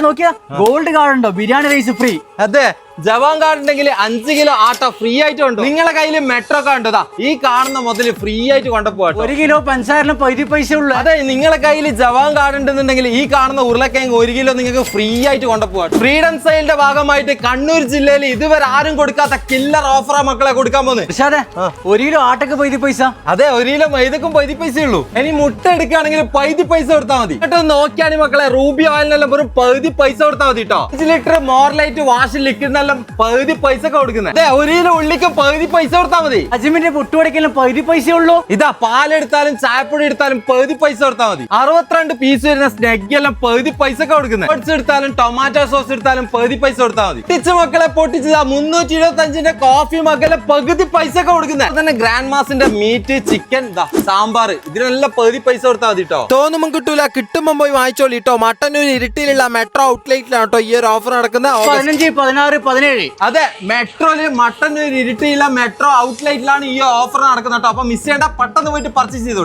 നോക്കിയാ gold card ഉണ്ടോ? Biryani rice free. അതെ, jawan card ഉണ്ടെങ്കിൽ 5 കിലോ ആട്ട ഫ്രീ ആയിട്ട് ഉണ്ട്. നിങ്ങളെ കയ്യിൽ മെട്രോ കാർഡ് ഉണ്ടോ? ഈ കാണുന്ന മുതൽ ഫ്രീ ആയിട്ട് കൊണ്ടുപോകട്ടോ. 1 കിലോ പഞ്ചസാരന് 10 പൈസ ഉള്ളു. അതെ, നിങ്ങളെ കയ്യിൽ ജവാൻ കാർഡ് ഉണ്ടെന്നുണ്ടെങ്കിൽ ഈ കാണുന്ന ഉരുളക്കിഴങ്ങ് 1 കിലോ നിങ്ങൾക്ക് ഫ്രീ ആയിട്ട് കൊണ്ടുപോകട്ടോ. ഫ്രീഡം സെയിലിന്റെ ഭാഗമായിട്ട് കണ്ണൂർ ജില്ലയിൽ ഇതുവരെ ആരും കൊടുക്കാത്ത കില്ലർ ഓഫറാ മക്കളെ കൊടുക്കാൻ പോകുന്നത്. 1 കിലോ ആട്ടക്ക് 10 പൈസ. അതെ, 1 കിലോ മൈദക്കും 10 പൈസ ഉള്ളൂ. ഇനി മുട്ട എടുക്കുകയാണെങ്കിൽ 10 പൈസ കൊടുത്താൽ മതി. എന്നിട്ട് നോക്കിയാണ് മക്കളെ, റൂബി ഓയിലിനെല്ലാം വെറും 10 പൈസ കൊടുത്താൽ മതി കേട്ടോ. 5 ലിറ്റർ മോർലൈറ്റ് വാഷ് ലിക്വിഡിനെല്ലാം 10 പൈസ ഒക്കെ കൊടുക്കുന്നത്. 1 കിലോ ഉള്ളിക്ക് 10 പൈസ കൊടുത്താൽ മതി. അജ്മിന്റെ പുട്ടുപടിക്കലും 10 പൈസ ഉള്ളൂ. ഇതാ, പാലെടുത്താലും ചായപ്പൊടി എടുത്താലും 10 പൈസ കൊടുത്താൽ മതി. 62 പീസ് വരുന്ന സ്നെഗ് എല്ലാം 10 പൈസ ഒക്കെ കൊടുക്കുന്നത്. ഓട്സ് എടുത്താലും ടൊമാറ്റോ സോസ് എടുത്താലും 10 പൈസ കൊടുത്താൽ മതി. പൊട്ടിച്ച മക്കളെ പൊട്ടിച്ചതാ 325ന്റെ കോഫി മക്കളെ 10 പൈസ ഒക്കെ കൊടുക്കുന്നത്. തന്നെ ഗ്രാൻഡ് മാസിന്റെ മീറ്റ്, ചിക്കൻ, സാമ്പാർ ഇതിനെല്ലാം 10 പൈസ കൊടുത്താൽ മതി കേട്ടോ. തോന്നുമ്പോൾ കിട്ടൂല, കിട്ടുമ്പോൾ പോയി വാങ്ങിച്ചോളി കേട്ടോ. മട്ടന്നൂർ ഇരിട്ടിയിലുള്ള മെട്രോ ഔട്ട്ലെറ്റിലാണ് കേട്ടോ ഈ ഒരു ഓഫർ നടക്കുന്നത്. 15, 16, 17. അതെ, മെട്രോയില് മട്ടന്നൂർ ഇരിട്ടിയിലുള്ള മെട്രോ ഔട്ട്ലെറ്റിലാണ് ഈ ഓഫർ നടക്കുന്നത് കേട്ടോ. അപ്പൊ മിസ് ചെയ്യേണ്ട, പെട്ടെന്ന് പോയിട്ട് പർച്ചേസ് ചെയ്തോളി.